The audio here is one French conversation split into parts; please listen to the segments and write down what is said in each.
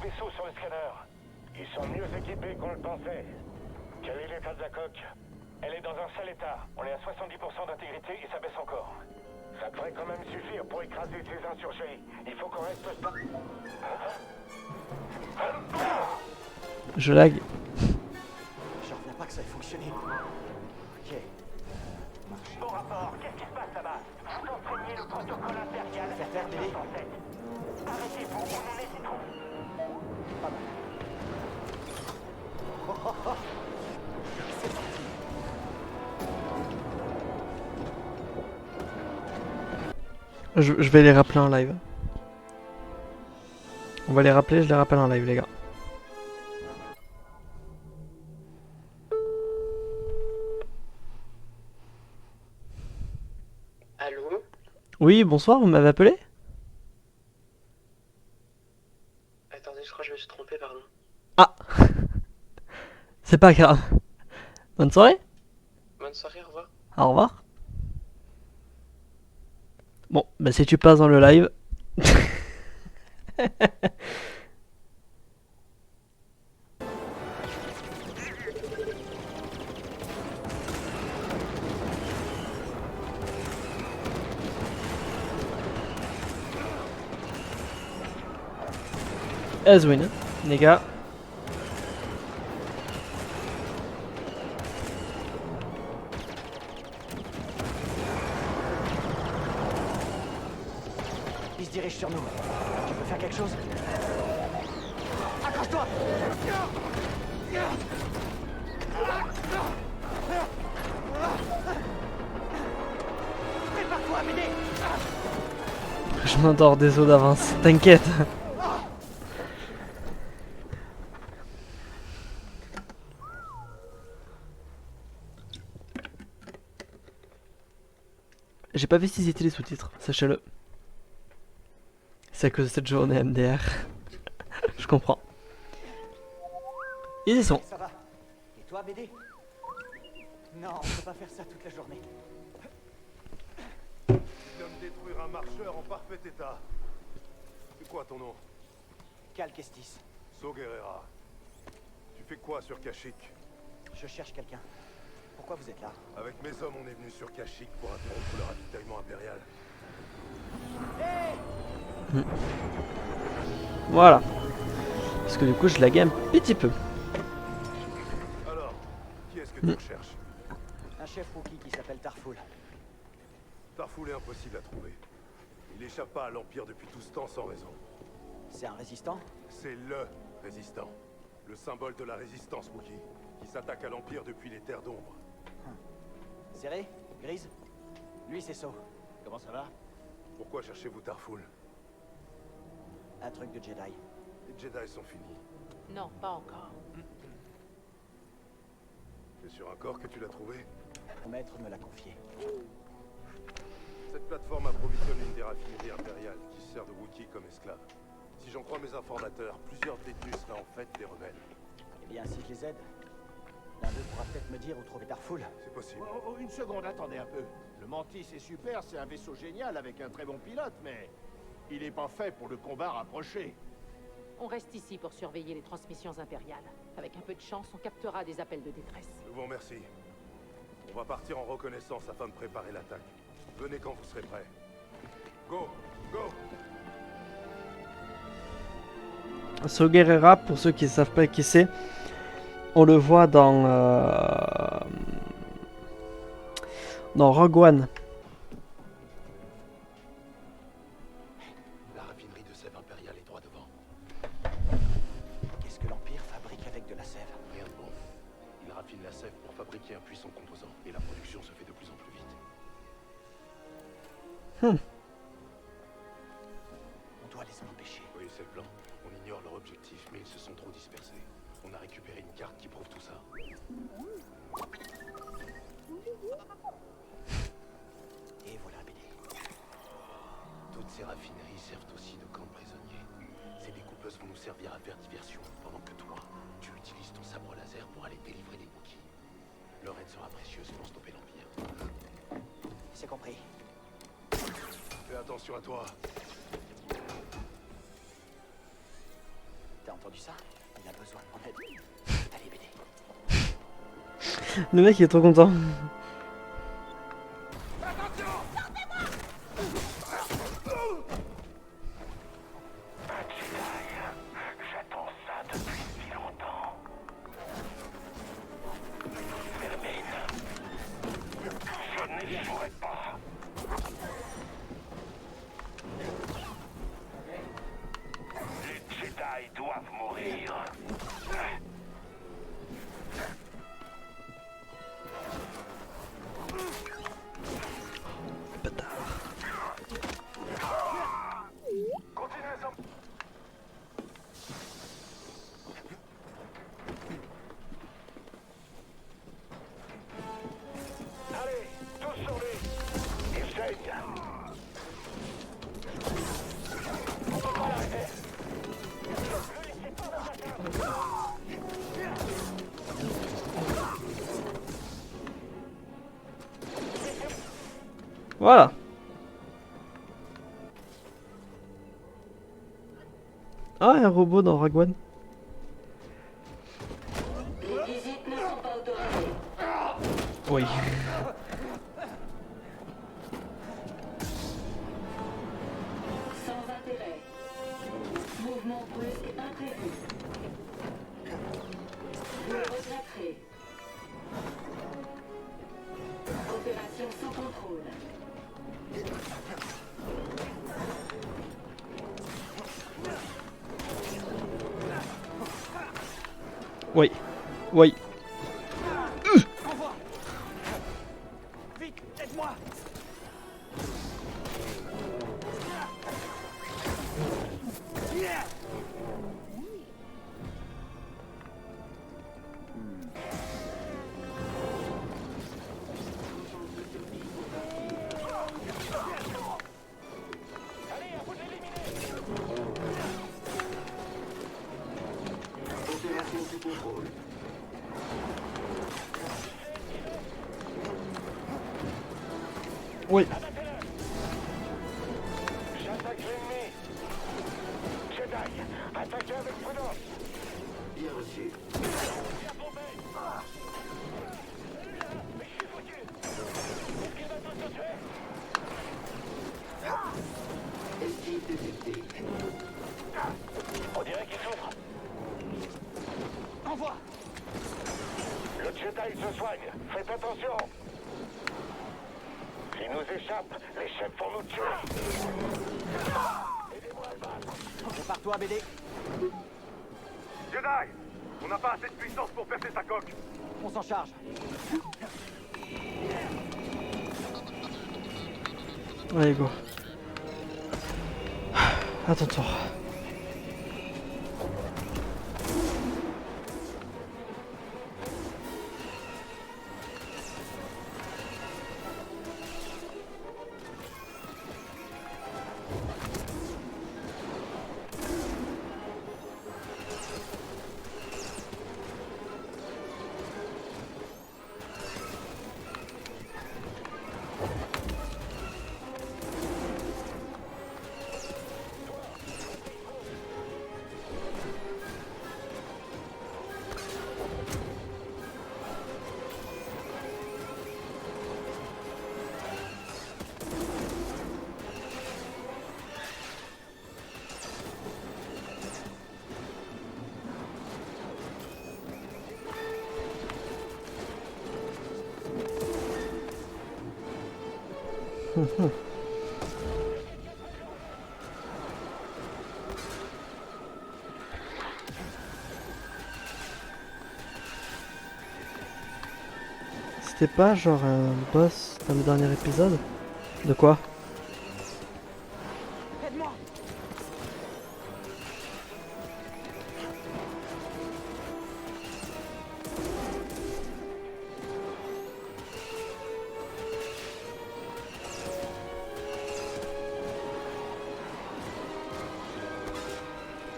vaisseaux sur le scanner. Ils sont mieux équipés qu'on le pensait. Quel est l'état de la coque? Elle est dans un sale état. On est à 70% d'intégrité et ça baisse encore. Ça devrait quand même suffire pour écraser ces insurgés. Il faut qu'on reste pas... Je lag. J'en reviens pas que ça ait fonctionné. Ok. Bon rapport, qu'est-ce qui se passe là-bas? Vous enfreignez le protocole impérial. Faire faire, Billy. Arrêtez-vous, on en est trop. Pas mal. Oh, oh, oh. C'est parti. Je vais les rappeler en live. On va les rappeler, je les rappelle en live, les gars. Allô? Oui, bonsoir, vous m'avez appelé? Attendez, je crois que je me suis trompé, pardon. Ah. C'est pas grave. Bonne soirée. Bonne soirée, au revoir. Au revoir. Bon, bah si tu passes dans le live. Ezwin, hein, les gars. Il se dirige sur nous. Tu peux faire quelque chose? Accroche-toi! Prépare-toi à m'aider! Je m'endors des eaux d'avance, t'inquiète. J'ai pas vu s'ils étaient les sous-titres, sachez-le. C'est à cause de cette journée MDR. Je comprends. Ils y sont. Ça va. Et toi, BD? Non, on peut pas faire ça toute la journée. Tu viens de détruire un marcheur en parfait état. C'est quoi ton nom? Cal Kestis. So Guerrera. Tu fais quoi sur Kashyyyk? Je cherche quelqu'un. Pourquoi vous êtes là? Avec mes hommes, on est venu sur Kashyyyk pour interrompre le ravitaillement impérial. Voilà. Parce que du coup, je laguais un petit peu. Alors, qui est-ce que tu recherches? Un chef rookie qui s'appelle Tarful. Tarful est impossible à trouver. Il échappe pas à l'Empire depuis tout ce temps sans raison. C'est un résistant? C'est LE résistant. Le symbole de la résistance Wookie, qui s'attaque à l'Empire depuis les terres d'ombre. Serré? Grise? Lui, c'est So. Comment ça va? Pourquoi cherchez-vous Tarful? Un truc de Jedi. Les Jedi sont finis. Non, pas encore. C'est sur un corps que tu l'as trouvé? Mon maître me l'a confié. Cette plateforme approvisionne une des raffineries impériales qui sert de Wookiee comme esclaves. Si j'en crois mes informateurs, plusieurs détenus seraient en fait des rebelles. Eh bien, si je les aide, l'un d'eux pourra peut-être me dire où trouver Tarful. C'est possible. Oh, une seconde, attendez un peu. Le Mantis est super, c'est un vaisseau génial avec un très bon pilote, mais il n'est pas fait pour le combat rapproché. On reste ici pour surveiller les transmissions impériales. Avec un peu de chance, on captera des appels de détresse. Je vous remercie. On va partir en reconnaissance afin de préparer l'attaque. Venez quand vous serez prêts. Go! Go! So Guerrera, pour ceux qui ne savent pas qui c'est, on le voit dans Rogue One. La raffinerie de sève impériale est droit devant. Qu'est-ce que l'Empire fabrique avec de la sève? Rien de bon. Il raffine la sève pour fabriquer un puissant composant. Et la production se fait de plus en plus vite. On doit les en empêcher. Oui, c'est le plan. On ignore leur objectif, mais ils se sont trop dispersés. On a récupéré une carte qui prouve tout ça. Et voilà, BD. Toutes ces raffineries servent aussi de camps de prisonniers. Ces découpeuses vont nous servir à faire diversion, pendant que toi, tu utilises ton sabre laser pour aller délivrer des Wookiees. Leur aide sera précieuse pour stopper l'Empire. C'est compris. Fais attention à toi. T'as entendu? vu ça? Il a besoin de mon aide. Allez, BD. Le mec il est trop content. J'attends ça depuis si longtemps. Vermine. Je n'échouerai pas. Les Jedi doivent mourir. Continuez sans... Allez, tous sur lui. Il saigne. On peut pas l'arrêter. Ne laissez pas nous atteindre. Voilà. Ah, un robot dans Rogue One. Les visites ne sont pas autorisées. Oui. Sans intérêt. Mouvement brusque imprévu. Vous regretterez. Opération sous contrôle. Oui. Oui. Envoie. Vite, aide-moi. Oui. J'attaque l'ennemi. Jedi, attaquez avec prudence. Bien reçu. Bien tombé. Mais je suis foutu. Est-ce qu'il va tous se tuer? Esquive détectée. On dirait qu'il souffre. Envoie. Le Jedi se soigne. Faites attention. S'il nous échappe, les chefs vont nous tuer. Aidez-moi à le battre. Prépare-toi, BD. Jedi, on n'a pas assez de puissance pour percer sa coque. On s'en charge. Allez, go. À ton tour. C'était pas genre un boss dans le dernier épisode? De quoi? Aide-moi.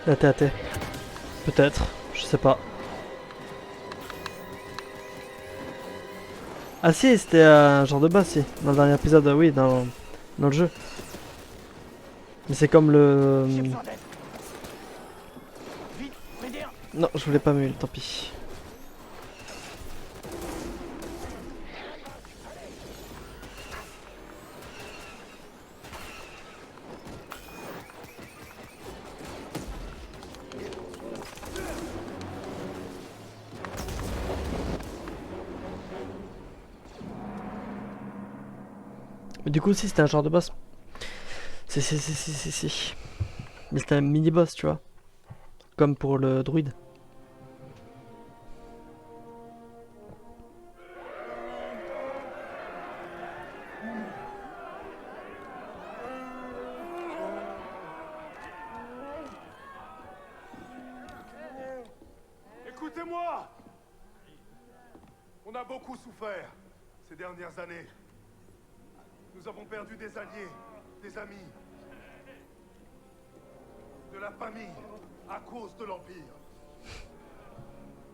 La TAT. Peut-être, je sais pas. Ah si, c'était un genre de boss, si. Dans le dernier épisode, oui, dans le jeu. Mais c'est comme le... J'ai besoin d'aide. Vite, BD. Non, je voulais pas me tant pis. Mais du coup, si c'était un genre de boss. Si. Mais c'était un mini-boss, tu vois. Comme pour le druide. Écoutez-moi! On a beaucoup souffert ces dernières années. Nous avons perdu des alliés, des amis, de la famille, à cause de l'Empire.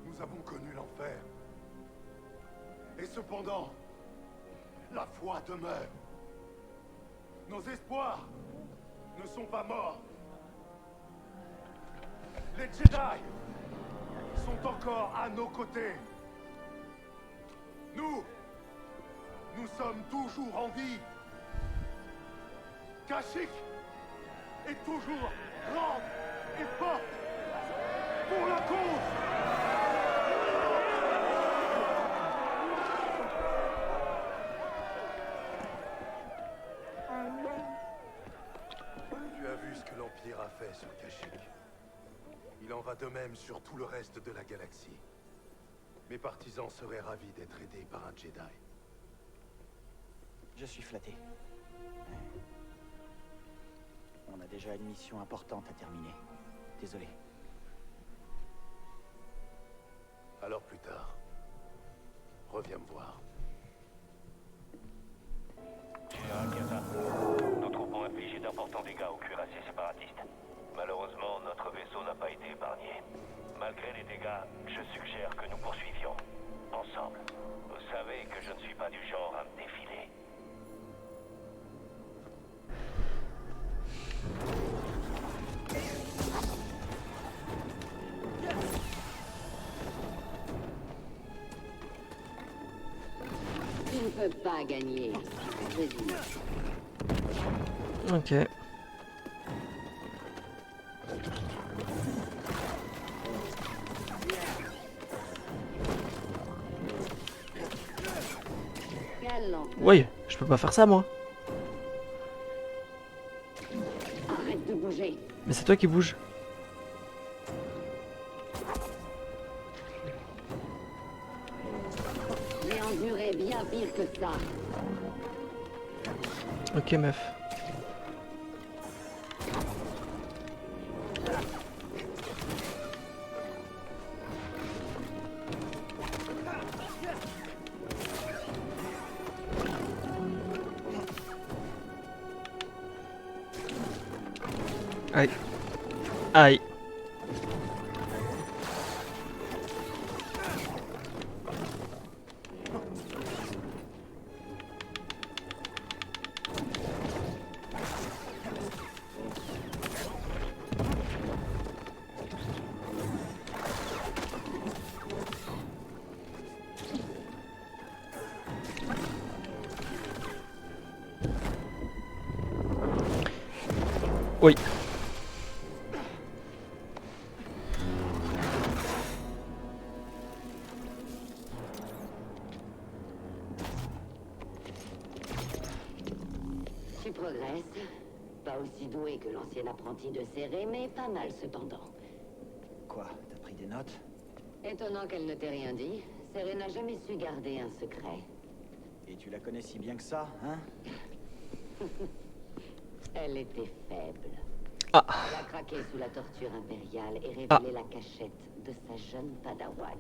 Nous avons connu l'enfer. Et cependant, la foi demeure. Nos espoirs ne sont pas morts. Les Jedi sont encore à nos côtés. Nous sommes toujours en vie. Kashyyyk est toujours grande et forte pour la cause. Tu as vu ce que l'Empire a fait sur Kashyyyk. Il en va de même sur tout le reste de la galaxie. Mes partisans seraient ravis d'être aidés par un Jedi. Je suis flatté. On a déjà une mission importante à terminer. Désolé. Alors plus tard, reviens me voir. Nos troupes ont infligé d'importants dégâts aux cuirassiers séparatistes. Malheureusement, notre vaisseau n'a pas été épargné. Malgré les dégâts, je suggère que nous poursuivions. Ensemble. Vous savez que je ne suis pas du genre à me défiler. Tu ne peux pas gagner. Vas-y. Ok. Galant. Oui, je peux pas faire ça moi. Arrête de bouger. Mais c'est toi qui bouge. J'ai enduré bien pire que ça. Ok meuf. Aïe. Aïe. Oui. Tu progresses. Pas aussi doué que l'ancien apprenti de Serré, mais pas mal cependant. Quoi? T'as pris des notes? Étonnant qu'elle ne t'ait rien dit. Serré n'a jamais su garder un secret. Et tu la connais si bien que ça, hein? Elle était faible. Ah. Elle a craqué sous la torture impériale et révélé la cachette de sa jeune padawan.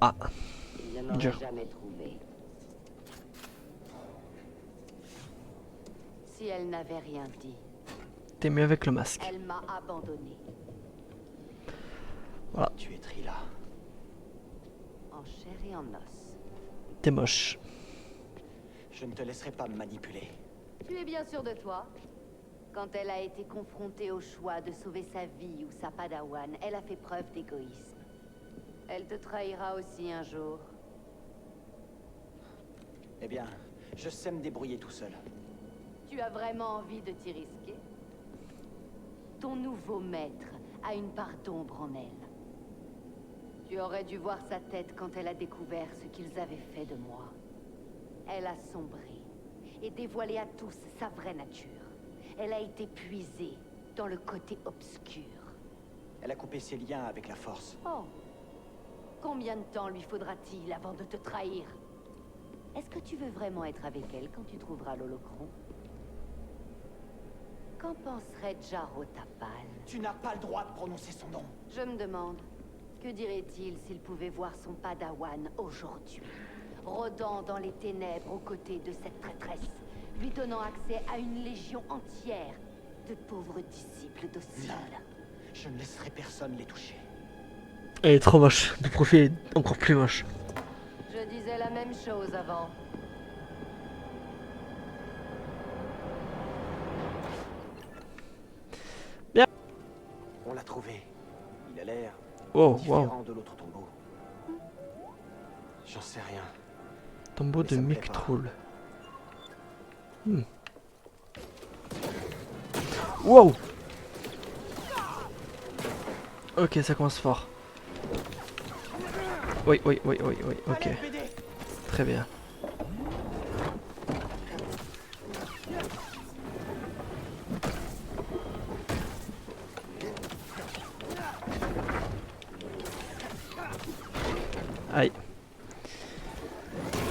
Ah. Il ne l'aurait Dur. jamais trouvée. Si elle n'avait rien dit, T'es mieux avec le masque. elle m'a abandonné. Voilà. Tu es Trilla. En chair et en os. T'es moche. Je ne te laisserai pas me manipuler. Tu es bien sûr de toi? Quand elle a été confrontée au choix de sauver sa vie ou sa padawan, elle a fait preuve d'égoïsme. Elle te trahira aussi un jour. Eh bien, je sais me débrouiller tout seul. Tu as vraiment envie de t'y risquer? Ton nouveau maître a une part d'ombre en elle. Tu aurais dû voir sa tête quand elle a découvert ce qu'ils avaient fait de moi. Elle a sombré et dévoilé à tous sa vraie nature. Elle a été puisée dans le côté obscur. Elle a coupé ses liens avec la Force. Oh. Combien de temps lui faudra-t-il avant de te trahir? Est-ce que tu veux vraiment être avec elle quand tu trouveras l'holocron? Qu'en penserait Jaro Tapal? Tu n'as pas le droit de prononcer son nom. Je me demande, que dirait-il s'il pouvait voir son padawan aujourd'hui, rôdant dans les ténèbres aux côtés de cette traîtresse, lui donnant accès à une légion entière de pauvres disciples dociles? Non. Je ne laisserai personne les toucher. Elle est trop moche. De profil, elle est encore plus moche. Je disais la même chose avant. On l'a trouvé. Il a l'air Oh, différent wow. de l'autre tombeau. J'en sais rien. Tombeau Mais de ça me plaît Mictroul. Wow. Ok, ça commence fort. Oui, oui, oui, oui, oui, ok. Allez, BD. Très bien. Aïe.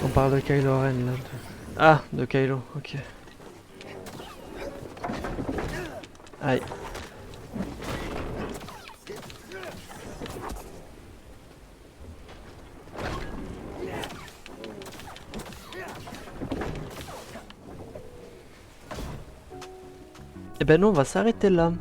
On parle de Kylo Ren là. Ah, de Kylo, ok. Aïe. Et ben non, on va s'arrêter là.